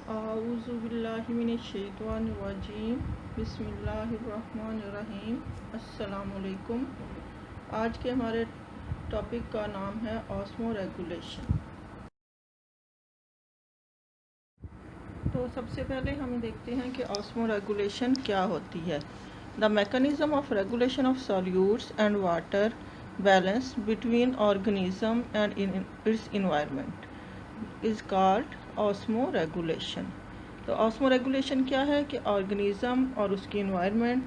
आऊज़ुबिल्लाहिमिनश्शैतानिर्रजीम बिस्मिल्लाहिर्रहमानिर्रहीम। अस्सलामुअलैकुम। आज के हमारे टॉपिक का नाम है ऑस्मो रेगुलेशन। तो सबसे पहले हम देखते हैं कि ऑस्मो रेगुलेशन क्या होती है। The mechanism of regulation of solutes and water balance between organism and it's environment is called osmo regulation. तो ऑस्मो रेगुलेशन क्या है कि ऑर्गेनिज़म और उसकी इन्वायरमेंट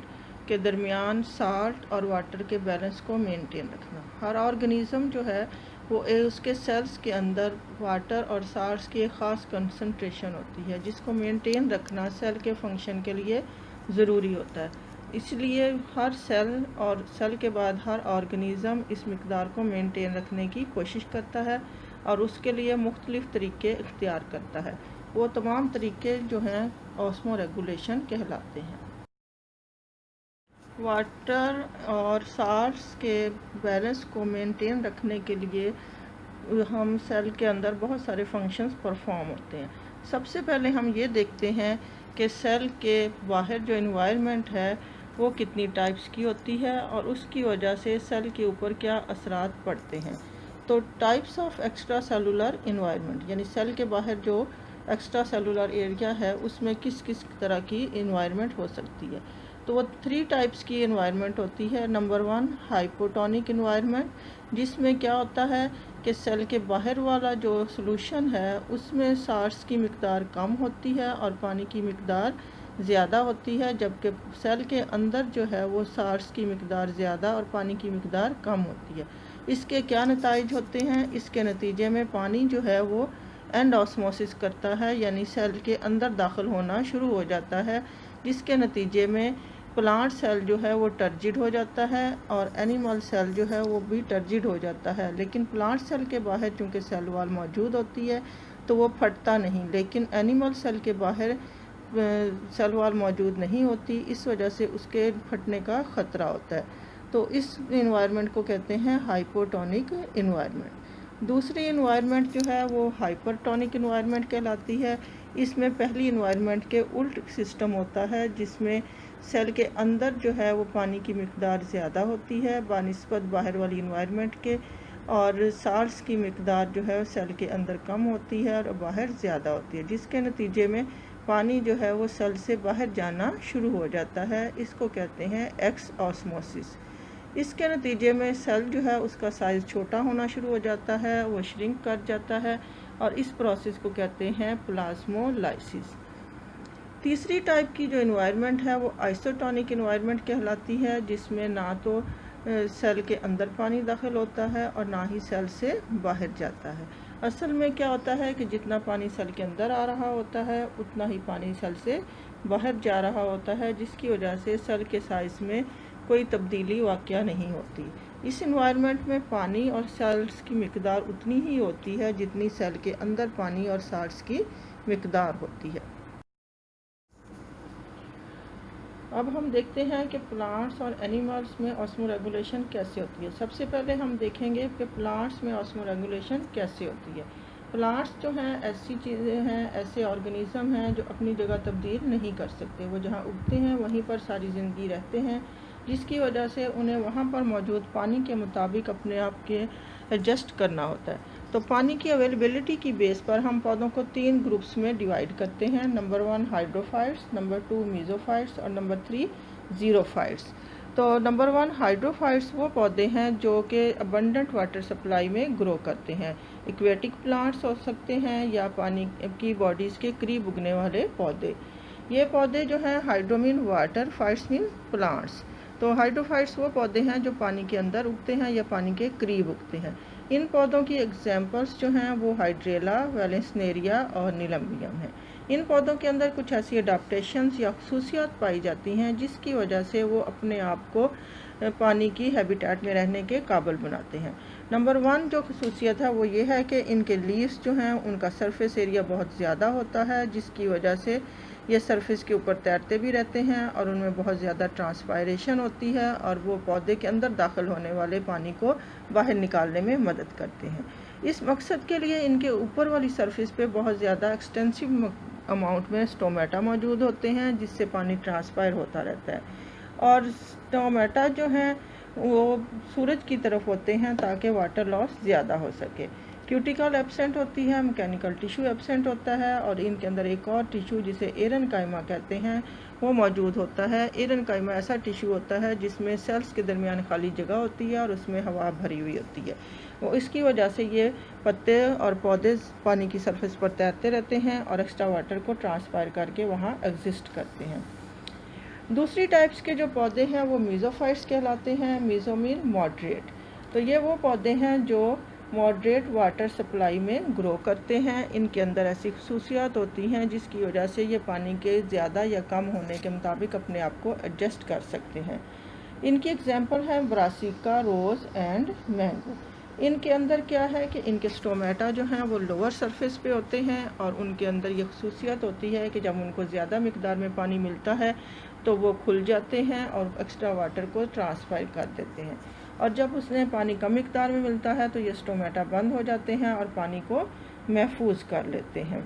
के दरमियान साल्ट और वाटर के बैलेंस को मेंटेन रखना। हर ऑर्गेनिज़म जो है वो उसके सेल्स के अंदर वाटर और साल्ट्स की एक ख़ास कंसंट्रेशन होती है जिसको मेंटेन रखना सेल के फंक्शन के लिए ज़रूरी होता है। इसलिए हर सेल और सेल के बाद हर ऑर्गेनिज़म इस मिक़दार को मेंटेन रखने की कोशिश करता है और उसके लिए मुख्तलिफ़ तरीक़े इख्तियार करता है। वो तमाम तरीक़े जो हैं ऑस्मो रेगुलेशन कहलाते हैं। वाटर और साल्ट्स के बैलेंस को मेंटेन रखने के लिए हम सेल के अंदर बहुत सारे फंक्शंस परफॉर्म होते हैं। सबसे पहले हम ये देखते हैं कि सेल के बाहर जो इन्वायरमेंट है वो कितनी टाइप्स की होती है और उसकी वजह से सेल के ऊपर क्या असरात पड़ते हैं। तो types of extra cellular environment यानी सेल के बाहर जो एक्स्ट्रा सेलुलर एरिया है उसमें किस किस तरह की इन्वायरमेंट हो सकती है। तो वो 3 टाइप्स की इन्वायरमेंट होती है। नंबर 1 हाइपोटोनिक इन्वायरमेंट, जिसमें क्या होता है कि सेल के बाहर वाला जो सॉल्यूशन है उसमें साल्ट्स की मिक़दार कम होती है और पानी की मिक़दार ज़्यादा होती है, जबकि सेल के अंदर जो है वो साल्ट्स की मिक़दार ज़्यादा और पानी की मिक़दार कम होती है। इसके क्या नतीजे होते हैं? इसके नतीजे में पानी जो है वो एंड ऑस्मोसिस करता है यानी सेल के अंदर दाखिल होना शुरू हो जाता है, जिसके नतीजे में प्लांट सेल जो है वो टर्जिड हो जाता है और एनिमल सेल जो है वो भी टर्जिड हो जाता है। लेकिन प्लांट सेल के बाहर चूँकि सेल वॉल मौजूद होती है तो वो फटता नहीं, लेकिन एनिमल सेल के बाहर सेल वॉल मौजूद नहीं होती, इस वजह से उसके फटने का ख़तरा होता है। तो इस इन्वायरमेंट को कहते हैं हाइपोटोनिक इन्वायरमेंट। दूसरी इन्वायरमेंट जो है वो हाइपरटोनिक इन्वायरमेंट कहलाती है। इसमें पहली इन्वायरमेंट के उल्ट सिस्टम होता है, जिसमें सेल के अंदर जो है वो पानी की मिक़दार ज़्यादा होती है बानिस्बत बाहर वाली इन्वायरमेंट के, और साल्ट्स की मिक़दार जो है सेल के अंदर कम होती है और बाहर ज़्यादा होती है, जिसके नतीजे में पानी जो है वो सेल से बाहर जाना शुरू हो जाता है। इसको कहते हैं एक्स ऑस्मोसिस। इसके नतीजे में सेल जो है उसका साइज़ छोटा होना शुरू हो जाता है, वो श्रिंक कर जाता है और इस प्रोसेस को कहते हैं प्लाज्मोलाइसिस। तीसरी टाइप की जो इन्वायरमेंट है वो आइसोटोनिक इन्वायरमेंट कहलाती है, जिसमें ना तो सेल के अंदर पानी दाखिल होता है और ना ही सेल से बाहर जाता है। असल में क्या होता है कि जितना पानी सेल के अंदर आ रहा होता है उतना ही पानी सेल से बाहर जा रहा होता है, जिसकी वजह से सेल के साइज़ में कोई तब्दीली वाक़या नहीं होती। इस इन्वायरमेंट में पानी और साल्ट्स की मिक़दार उतनी ही होती है जितनी सेल के अंदर पानी और साल्ट्स की मिक़दार होती है। अब हम देखते हैं कि प्लांट्स और एनिमल्स में ऑस्मो रेगुलेशन कैसे होती है। सबसे पहले हम देखेंगे कि प्लांट्स में ऑस्मो रेगुलेशन कैसे होती है। प्लांट्स जो हैं ऐसी चीज़ें हैं, ऐसे ऑर्गेनिज़म हैं जो अपनी जगह तब्दील नहीं कर सकते। वो जहाँ उगते हैं वहीं पर सारी ज़िंदगी रहते हैं, जिसकी वजह से उन्हें वहाँ पर मौजूद पानी के मुताबिक अपने आप के एडजस्ट करना होता है। तो पानी की अवेलेबिलिटी की बेस पर हम पौधों को 3 ग्रुप्स में डिवाइड करते हैं। नंबर 1 हाइड्रोफाइट्स, नंबर 2 मीज़ोफाइट्स और नंबर 3 ज़ीरोफाइट्स। तो नंबर 1 हाइड्रोफाइट्स वो पौधे हैं जो कि अबंडेंट वाटर सप्लाई में ग्रो करते हैं। एक्वेटिक प्लांट्स हो सकते हैं या पानी की बॉडीज़ के करीब उगने वाले पौधे। ये पौधे जो हैं hydro mean water, fights mean plants. तो हाइड्रोफाइट्स वो पौधे हैं जो पानी के अंदर उगते हैं या पानी के करीब उगते हैं। इन पौधों की एग्जाम्पल्स जो हैं वो हाइड्रेला, वैलेंसनेरिया और नीलम्बियम हैं। इन पौधों के अंदर कुछ ऐसी अडाप्टेशंस या खसूसियात पाई जाती हैं जिसकी वजह से वो अपने आप को पानी की हैबिटेट में रहने के काबिल बनाते हैं। नंबर 1 जो खसूसियत है वो ये है कि इनके लीव्स जो हैं उनका सरफेस एरिया बहुत ज़्यादा होता है, जिसकी वजह से ये सरफेस के ऊपर तैरते भी रहते हैं और उनमें बहुत ज़्यादा ट्रांसपायरेशन होती है और वो पौधे के अंदर दाखिल होने वाले पानी को बाहर निकालने में मदद करते हैं। इस मकसद के लिए इनके ऊपर वाली सरफेस पे बहुत ज़्यादा एक्सटेंसिव अमाउंट में स्टोमेटा मौजूद होते हैं, जिससे पानी ट्रांसपायर होता रहता है। और स्टोमेटा जो हैं वो सूरज की तरफ होते हैं ताकि वाटर लॉस ज़्यादा हो सके। क्यूटिकल एब्सेंट होती है, मैकेनिकल टिश्यू एब्सेंट होता है, और इनके अंदर एक और टिश्यू जिसे एरनकाइमा कहते हैं वो मौजूद होता है। एरनकाइमा ऐसा टिश्यू होता है जिसमें सेल्स के दरमियान खाली जगह होती है और उसमें हवा भरी हुई होती है। वो इसकी वजह से ये पत्ते और पौधे पानी की सरफेस पर तैरते रहते हैं और एक्स्ट्रा वाटर को ट्रांसफायर करके वहाँ एग्जिस्ट करते हैं। दूसरी टाइप्स के जो पौधे हैं वो मीज़ोफाइट्स कहलाते हैं। Meso mean moderate. तो ये वो पौधे हैं जो मॉडरेट वाटर सप्लाई में ग्रो करते हैं। इनके अंदर ऐसी खसूसियात होती हैं जिसकी वजह से ये पानी के ज़्यादा या कम होने के मुताबिक अपने आप को एडजस्ट कर सकते हैं। इनकी एग्जांपल है ब्रासिका, रोज़ एंड मैंगो। इनके अंदर क्या है कि इनके स्टोमेटा जो हैं वो लोअर सरफेस पे होते हैं और उनके अंदर ये खसूसियत होती है कि जब उनको ज़्यादा मिकदार में पानी मिलता है तो वो खुल जाते हैं और एक्स्ट्रा वाटर को ट्रांसफर कर देते हैं, और जब उसमें पानी कम मिकदार में मिलता है तो ये स्टोमेटा बंद हो जाते हैं और पानी को महफूज कर लेते हैं।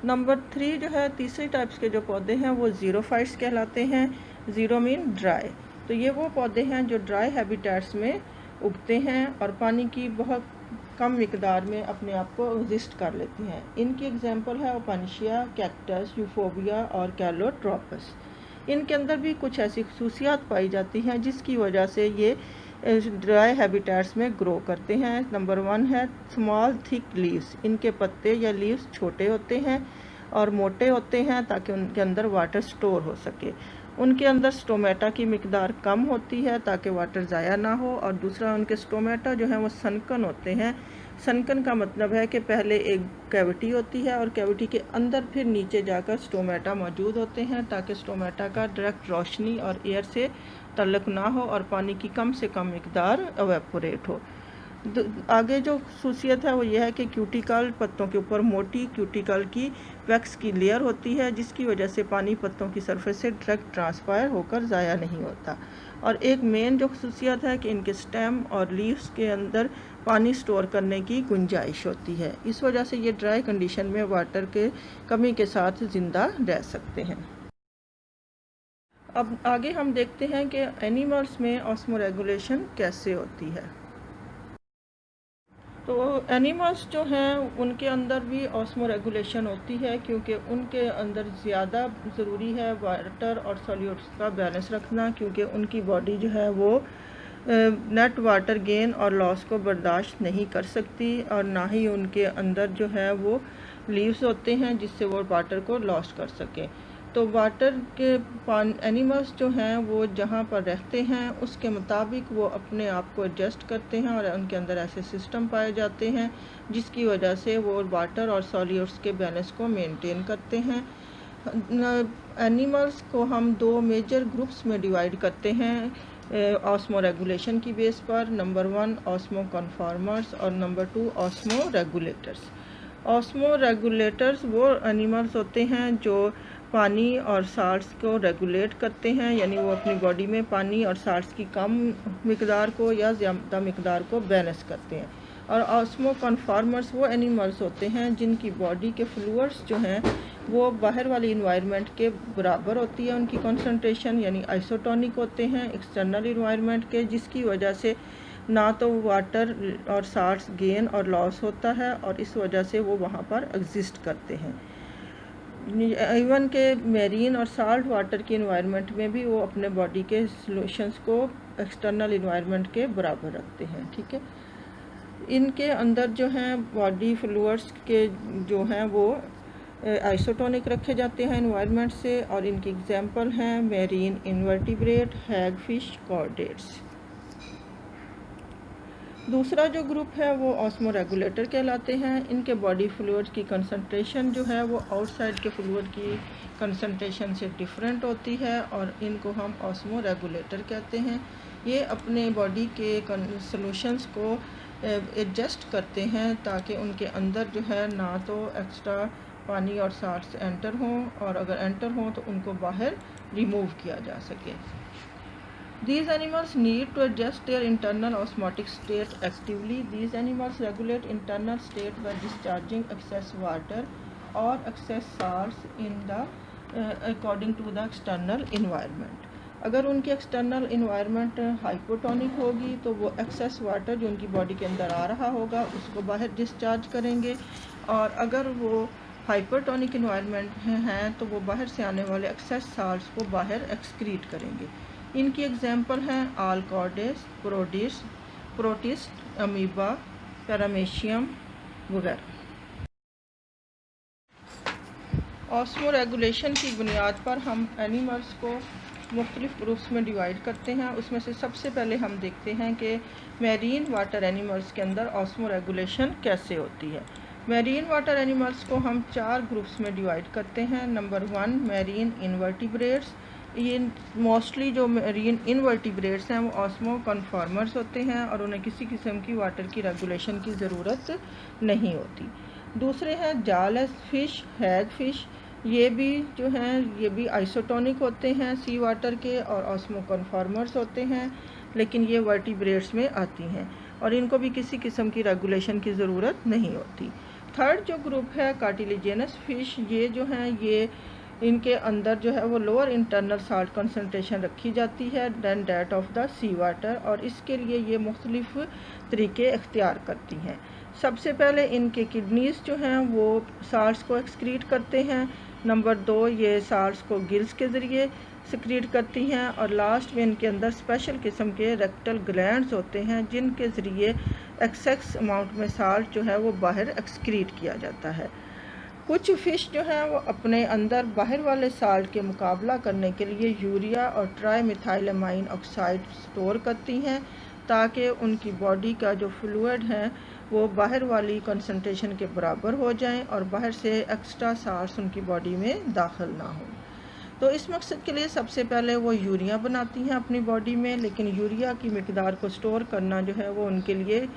नंबर 3 जो है, तीसरी टाइप्स के जो पौधे हैं वो ज़ीरोफाइट्स कहलाते हैं। Zero mean dry. तो ये वो पौधे हैं जो ड्राई हैबिटेट्स में उगते हैं और पानी की बहुत कम मिकदार में अपने आप को एग्जिस्ट कर लेते हैं। इनकी एग्जांपल है ओपानिशिया, कैक्टस, यूफोबिया और कैलोट्रोपस। इनके अंदर भी कुछ ऐसी खसूसियात पाई जाती हैं जिसकी वजह से ये ड्राई हैबिटेट्स में ग्रो करते हैं। नंबर 1 है स्मॉल थिक लीव्स। इनके पत्ते या लीव्स छोटे होते हैं और मोटे होते हैं ताकि उनके अंदर वाटर स्टोर हो सके। उनके अंदर स्टोमेटा की मिकदार कम होती है ताकि वाटर ज़ाया ना हो। और दूसरा, उनके स्टोमेटा जो हैं वो सनकन होते हैं। सनकन का मतलब है कि पहले एक कैविटी होती है और कैविटी के अंदर फिर नीचे जाकर स्टोमेटा मौजूद होते हैं ताकि स्टोमेटा का डायरेक्ट रोशनी और एयर से तल्लुक़ ना हो और पानी की कम से कम मिकदार एवेपोरेट हो। आगे जो खसूसियत है वो ये है कि क्यूटिकल, पत्तों के ऊपर मोटी क्यूटिकल की वैक्स की लेयर होती है जिसकी वजह से पानी पत्तों की सरफेस से डायरेक्ट ट्रांसफायर होकर ज़ाया नहीं होता। और एक मेन जो खसूसियत है कि इनके स्टेम और लीव्स के अंदर पानी स्टोर करने की गुंजाइश होती है। इस वजह से ये ड्राई कंडीशन में वाटर के कमी के साथ ज़िंदा रह सकते हैं। अब आगे हम देखते हैं कि एनिमल्स में ऑस्मोरेगुलेशन कैसे होती है। तो एनिमल्स जो हैं उनके अंदर भी ऑस्मोरेगुलेशन होती है क्योंकि उनके अंदर ज़्यादा ज़रूरी है वाटर और सॉल्यूट्स का बैलेंस रखना, क्योंकि उनकी बॉडी जो है वो नेट वाटर गेन और लॉस को बर्दाश्त नहीं कर सकती, और ना ही उनके अंदर जो है वो लीव्स होते हैं जिससे वो वाटर को लॉस कर सकें। तो वाटर के एनिमल्स जो हैं वो जहाँ पर रहते हैं उसके मुताबिक वो अपने आप को एडजस्ट करते हैं और उनके अंदर ऐसे सिस्टम पाए जाते हैं जिसकी वजह से वो वाटर और सॉल्यूट्स के बैलेंस को मेंटेन करते हैं। एनिमल्स को हम 2 मेजर ग्रुप्स में डिवाइड करते हैं ऑस्मो रेगुलेशन की बेस पर। नंबर 1 ऑस्मो कन्फॉर्मर्स और number 2 osmo regulators. Osmo regulators वो एनिमल्स होते हैं जो पानी और साल्ट्स को रेगुलेट करते हैं, यानी वो अपनी बॉडी में पानी और साल्ट्स की कम मिकदार को या ज़्यादा मिकदार को बैलेंस करते हैं। और ऑस्मो कन्फॉर्मर्स वो एनिमल्स होते हैं जिनकी बॉडी के फ्लूइड्स जो हैं वो बाहर वाली इन्वायरमेंट के बराबर होती है उनकी कंसंट्रेशन, यानी आइसोटोनिक होते हैं एक्सटर्नल इन्वायरमेंट के, जिसकी वजह से ना तो वाटर और साल्ट्स गेन और लॉस होता है और इस वजह से वो वहाँ पर एग्जिस्ट करते हैं। इवन के मेरीन और साल्ट वाटर की इन्वायरमेंट में भी वो अपने बॉडी के सॉल्यूशंस को एक्सटर्नल इन्वायरमेंट के बराबर रखते हैं। ठीक है, इनके अंदर जो हैं बॉडी फ्लूइड्स के जो हैं वो आइसोटोनिक रखे जाते हैं इन्वायरमेंट से, और इनकी एग्जांपल हैं मेरीन इन्वर्टिब्रेट, हैगफिश, कॉर्डेट्स। दूसरा जो ग्रुप है वो ऑस्मो रेगुलेटर कहलाते हैं। इनके बॉडी फ्लूइड की कंसंट्रेशन जो है वो आउटसाइड के फ्लूइड की कंसंट्रेशन से डिफरेंट होती है और इनको हम ऑस्मो रेगुलेटर कहते हैं। ये अपने बॉडी के सॉल्यूशंस को एडजस्ट करते हैं ताकि उनके अंदर जो है ना तो एक्स्ट्रा पानी और साल्ट्स एंटर हों, और अगर एंटर हों तो उनको बाहर रिमूव किया जा सके। These animals need to adjust their internal osmotic state actively. These animals regulate internal state by discharging excess water or excess salts in the according to the external environment. अगर उनकी external environment hypotonic होगी तो वो excess water जो उनकी body के अंदर आ रहा होगा उसको बाहर डिस्चार्ज करेंगे, और अगर वो हाइपरटोनिक इन्वायरमेंट हैं तो वो बाहर से आने वाले एक्सेस साल्ट्स को बाहर एक्सक्रीट करेंगे। इनकी एग्जांपल हैं आलकॉर्डेस, प्रोटिस्ट, अमीबा, पैरामेशियम वगैरह। ऑस्मो रेगुलेशन की बुनियाद पर हम एनिमल्स को मुख्तलिफ ग्रुप्स में डिवाइड करते हैं। उसमें से सबसे पहले हम देखते हैं कि मैरीन वाटर एनिमल्स के अंदर ऑस्मो रेगुलेशन कैसे होती है। मैरीन वाटर एनिमल्स को हम 4 ग्रुप्स में डिवाइड करते हैं। Number 1 marine invertebrates. ये मोस्टली जो मैरीन इनवर्टिब्रेट्स हैं वो ऑस्मो कन्फॉर्मर्स होते हैं और उन्हें किसी किस्म की वाटर की रेगुलेशन की ज़रूरत नहीं होती। दूसरे हैं जाल फिश, हैग फिश। ये भी जो हैं ये भी आइसोटोनिक होते हैं सी वाटर के और ऑस्मो कन्फॉर्मर्स होते हैं, लेकिन ये वर्टिब्रेट्स में आती हैं और इनको भी किसी किस्म की रेगुलेशन की ज़रूरत नहीं होती। थर्ड जो ग्रुप है कार्टिलेजिनस फ़िश, ये जो हैं ये इनके अंदर जो है वो लोअर इंटरनल साल्ट कंसनट्रेशन रखी जाती है than that of the sea water, और इसके लिए ये मुख्तलिफ तरीके इख्तियार करती हैं। सबसे पहले इनके किडनीज़ जो हैं वो साल्ट्स को एक्सक्रीट करते हैं। नंबर 2 ये साल्ट्स को गिल्स के ज़रिए सिक्रीट करती हैं, और लास्ट में इनके अंदर स्पेशल किस्म के रेक्टल ग्लैंड्स होते हैं जिनके ज़रिए एक्सेस अमाउंट में साल्ट जो है वो बाहर एक्सक्रीट किया जाता है। कुछ फ़िश जो हैं वो अपने अंदर बाहर वाले साल्ट के मुकाबला करने के लिए यूरिया और ट्राईमिथाइलमाइन ऑक्साइड स्टोर करती हैं ताकि उनकी बॉडी का जो फ्लूइड है वो बाहर वाली कंसंट्रेशन के बराबर हो जाएं और बाहर से एक्स्ट्रा साल्ट्स उनकी बॉडी में दाखिल ना हो। तो इस मकसद के लिए सबसे पहले वो यूरिया बनाती हैं अपनी बॉडी में, लेकिन यूरिया की मिकदार को स्टोर करना जो है वो उनके लिए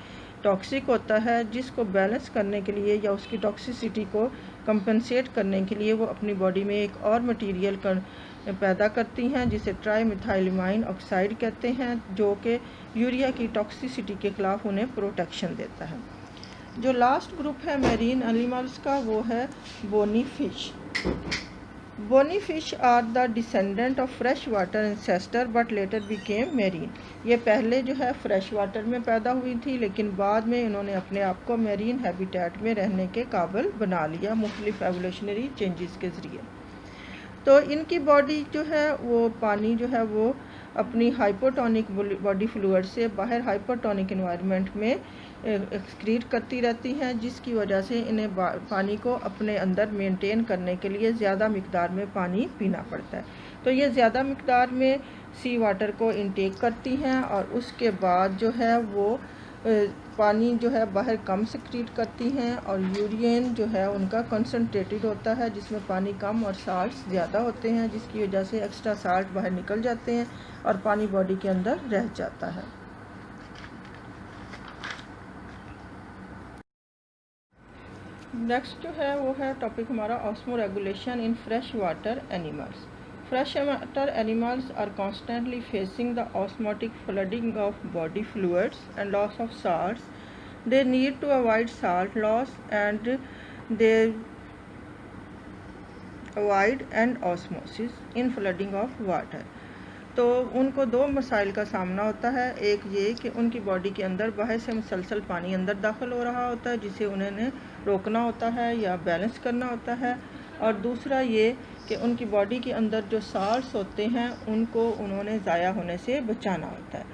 टॉक्सिक होता है, जिसको बैलेंस करने के लिए या उसकी टॉक्सिसिटी को कंपनसेट करने के लिए वो अपनी बॉडी में एक और मटेरियल पैदा करती हैं जिसे ट्राईमिथाइलमाइन ऑक्साइड कहते हैं, जो कि यूरिया की टॉक्सिसिटी के ख़िलाफ़ उन्हें प्रोटेक्शन देता है। जो लास्ट ग्रुप है मैरीन एनिमल्स का वो है bony fish. Bony fish are the descendant of fresh water ancestor but later became marine. ये पहले जो है फ्रेश वाटर में पैदा हुई थी, लेकिन बाद में इन्होंने अपने आप को मैरीन हैबिटेट में रहने के काबिल बना लिया मुख्तलिफ एवोल्यूशनरी चेंजेस के ज़रिए। तो इनकी बॉडी जो है वो पानी जो है वो अपनी हाइपोटोनिक बॉडी फ्लूइड से बाहर हाइपोटोनिक इन्वायरमेंट में एक्सक्रीट करती रहती हैं, जिसकी वजह से इन्हें पानी को अपने अंदर मेंटेन करने के लिए ज़्यादा मिकदार में पानी पीना पड़ता है। तो ये ज़्यादा मिकदार में सी वाटर को इंटेक करती हैं और उसके बाद जो है वो पानी जो है बाहर कम सिक्रीट करती हैं, और यूरिन जो है उनका कंसनट्रेटेड होता है जिसमें पानी कम और साल्ट्स ज़्यादा होते हैं, जिसकी वजह से एक्स्ट्रा साल्ट बाहर निकल जाते हैं और पानी बॉडी के अंदर रह जाता है। नेक्स्ट जो है वो है टॉपिक हमारा osmo regulation in fresh water animals. Fresh water animals are constantly facing the osmotic flooding of body fluids and loss of salts. They need to avoid salt loss and they avoid and osmosis in flooding of water. तो उनको 2 मसाइल का सामना होता है। एक ये कि उनकी बॉडी के अंदर बाहर से मुसलसल पानी अंदर दाखिल हो रहा होता है जिसे उन्हें रोकना होता है या बैलेंस करना होता है, और दूसरा ये कि उनकी बॉडी के अंदर जो साल्ट्स होते हैं उनको उन्होंने ज़ाया होने से बचाना होता है।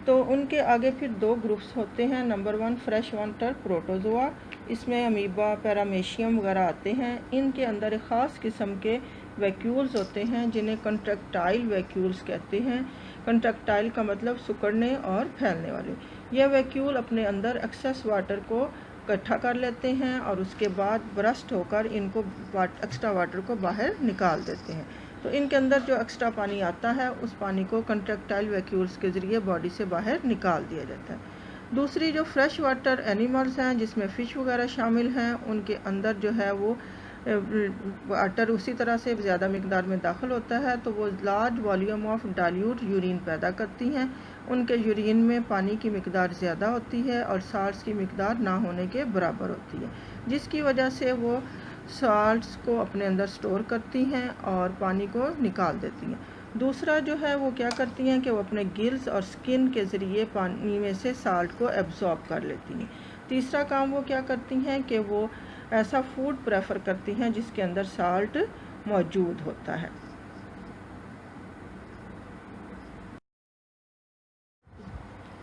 तो उनके आगे फिर 2 ग्रुप्स होते हैं। नंबर 1 फ्रेश वाटर प्रोटोजोआ, इसमें अमीबा, पैरामेशियम वगैरह आते हैं। इनके अंदर एक ख़ास किस्म के वैक्यूल्स होते हैं जिन्हें कंट्रैक्टाइल वैक्यूल्स कहते हैं। कंट्रैक्टाइल का मतलब सिकुड़ने और फैलने वाले। यह वैक्यूल अपने अंदर एक्सेस वाटर को इकट्ठा कर लेते हैं और उसके बाद ब्रस्ट होकर इनको एक्स्ट्रा वाटर को बाहर निकाल देते हैं। तो इनके अंदर जो एक्स्ट्रा पानी आता है उस पानी को कंट्रैक्टाइल वैक्यूल्स के ज़रिए बॉडी से बाहर निकाल दिया जाता है। दूसरी जो फ्रेश वाटर एनिमल्स हैं जिसमें फ़िश वगैरह शामिल हैं, उनके अंदर जो है वो वाटर उसी तरह से ज़्यादा मिकदार में दाखिल होता है तो वो large volume of dilute urine पैदा करती हैं। उनके यूरिन में पानी की मिकदार ज़्यादा होती है और साल्ट्स की मिकदार ना होने के बराबर होती है, जिसकी वजह से वो साल्ट्स को अपने अंदर स्टोर करती हैं और पानी को निकाल देती हैं। दूसरा जो है वो क्या करती हैं कि वो अपने गिल्स और स्किन के ज़रिए पानी में से साल्ट को एब्जॉर्ब कर लेती हैं। तीसरा काम वो क्या करती हैं कि वो ऐसा फूड प्रेफर करती हैं जिसके अंदर साल्ट मौजूद होता है।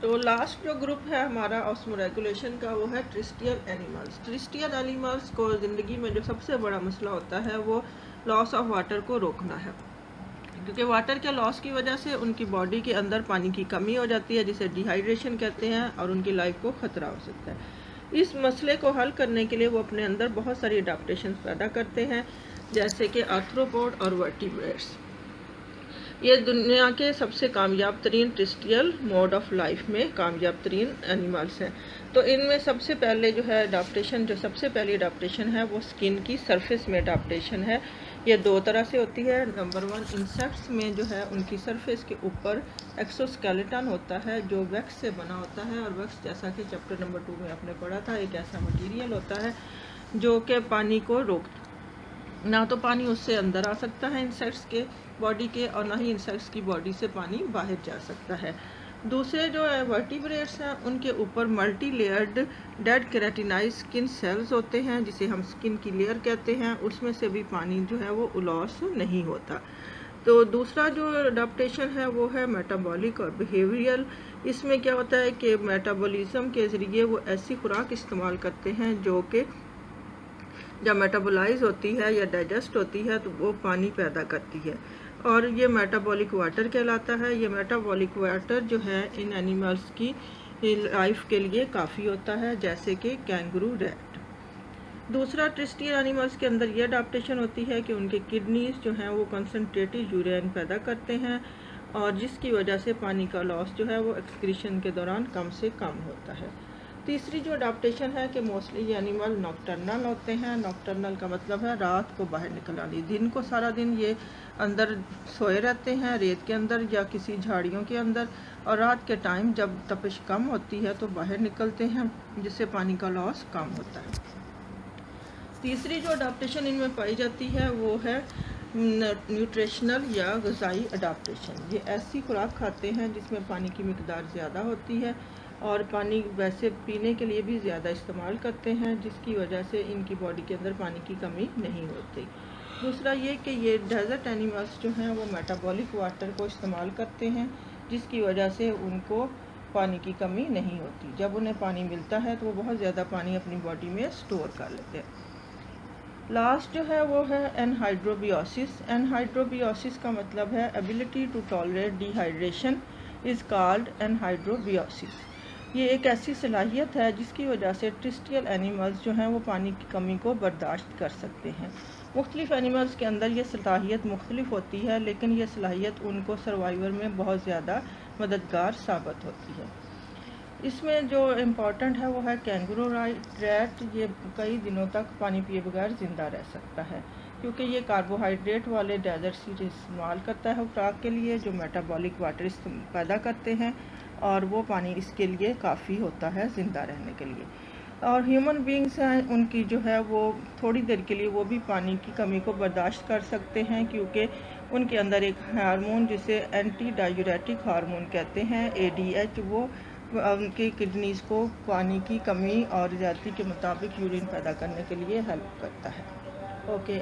तो लास्ट जो ग्रुप है हमारा ऑस्मोरेगुलेशन का वो है ट्रिस्टियल एनिमल्स। ट्रिस्टियल एनिमल्स को ज़िंदगी में जो सबसे बड़ा मसला होता है वो लॉस ऑफ वाटर को रोकना है, क्योंकि वाटर के लॉस की वजह से उनकी बॉडी के अंदर पानी की कमी हो जाती है, जिसे डिहाइड्रेशन कहते हैं, और उनकी लाइफ को ख़तरा हो सकता है। इस मसले को हल करने के लिए वो अपने अंदर बहुत सारी अडाप्टेशंस पैदा करते हैं, जैसे कि आर्थ्रोपोड और वर्टिब्रेट्स। ये दुनिया के सबसे कामयाब तरीन ट्रिस्टियल मोड ऑफ लाइफ में कामयाब तरीन एनिमल्स हैं। तो इनमें सबसे पहले जो है अडाप्टेशन, जो सबसे पहली अडाप्टेशन है वो स्किन की सरफेस में अडाप्टेशन है। ये दो तरह से होती है। नंबर 1, इंसेक्ट्स में जो है उनकी सरफेस के ऊपर एक्सोस्केलेटन होता है जो वैक्स से बना होता है, और वैक्स जैसा कि चैप्टर नंबर 2 में आपने पढ़ा था एक ऐसा मटीरियल होता है जो कि पानी को रोकता, ना तो पानी उससे अंदर आ सकता है इंसेक्ट्स के बॉडी के, और ना ही इंसेक्ट्स की बॉडी से पानी बाहर जा सकता है। दूसरे जो वर्टिब्रेट्स हैं उनके ऊपर multi layered dead keratinize skin cells होते हैं, जिसे हम स्किन की लेयर कहते हैं। उसमें से भी पानी जो है वो लॉस नहीं होता। तो दूसरा जो अडाप्टेशन है वो है मेटाबॉलिक और बिहेवियरल। इसमें क्या होता है कि मेटाबॉलिज्म के ज़रिए वो ऐसी खुराक इस्तेमाल करते हैं जो कि जब मेटाबोलाइज होती है या डाइजेस्ट होती है तो वो पानी पैदा करती है, और ये मेटाबॉलिक वाटर कहलाता है। ये मेटाबॉलिक वाटर जो है इन एनिमल्स की लाइफ के लिए काफ़ी होता है, जैसे कि कैंगरू रैट। दूसरा, ट्रिस्टियल एनिमल्स के अंदर ये अडाप्टेशन होती है कि उनके किडनीज जो हैं वो कंसनट्रेटेड यूरिन पैदा करते हैं, और जिसकी वजह से पानी का लॉस जो है वो एक्सक्रीशन के दौरान कम से कम होता है। तीसरी जो अडाप्टेशन है कि मोस्टली ये एनिमल नॉक्टर्नल होते हैं। नॉक्टर्नल का मतलब है रात को बाहर निकल आनी। दिन को सारा दिन ये अंदर सोए रहते हैं रेत के अंदर या किसी झाड़ियों के अंदर, और रात के टाइम जब तपिश कम होती है तो बाहर निकलते हैं, जिससे पानी का लॉस कम होता है। तीसरी जो अडाप्टेशन इनमें पाई जाती है वो है न्यूट्रिशनल या ग़िज़ाई अडाप्टेशन। ये ऐसी खुराक खाते हैं जिसमें पानी की मिकदार ज़्यादा होती है, और पानी वैसे पीने के लिए भी ज़्यादा इस्तेमाल करते हैं, जिसकी वजह से इनकी बॉडी के अंदर पानी की कमी नहीं होती। दूसरा ये कि ये डेजर्ट एनिमल्स जो हैं वो मेटाबॉलिक वाटर को इस्तेमाल करते हैं, जिसकी वजह से उनको पानी की कमी नहीं होती। जब उन्हें पानी मिलता है तो वो बहुत ज़्यादा पानी अपनी बॉडी में स्टोर कर लेते हैं। लास्ट जो है वो है एनहाइड्रोबियोसिस। एनहाइड्रोबियोसिस का मतलब है ability to tolerate dehydration is called anhydrobiosis. ये एक ऐसी सलाहियत है जिसकी वजह से ट्रिस्टियल एनिमल्स जो हैं वो पानी की कमी को बर्दाश्त कर सकते हैं। मुख्तलिफ एनिमल्स के अंदर ये सलाहियत मुख्तलिफ होती है, लेकिन ये सलाहियत उनको सर्वाइवर में बहुत ज़्यादा मददगार साबित होती है। इसमें जो इम्पॉर्टेंट है वो है कैंगरू रैट। ये कई दिनों तक पानी पिए बगैर ज़िंदा रह सकता है, क्योंकि ये कार्बोहाइड्रेट वाले डेजर्ट सीड इस्तेमाल करता है खुराक के लिए, जो मेटाबॉलिक वाटर पैदा करते हैं, और वो पानी इसके लिए काफ़ी होता है ज़िंदा रहने के लिए। और ह्यूमन बींग्स हैं, उनकी जो है वो थोड़ी देर के लिए वो भी पानी की कमी को बर्दाश्त कर सकते हैं, क्योंकि उनके अंदर एक हार्मोन जिसे एंटी डायूरेटिक हार्मोन कहते हैं ADH, वो उनकी किडनीज़ को पानी की कमी और ज़्यादती के मुताबिक यूरिन पैदा करने के लिए हेल्प करता है। ओके।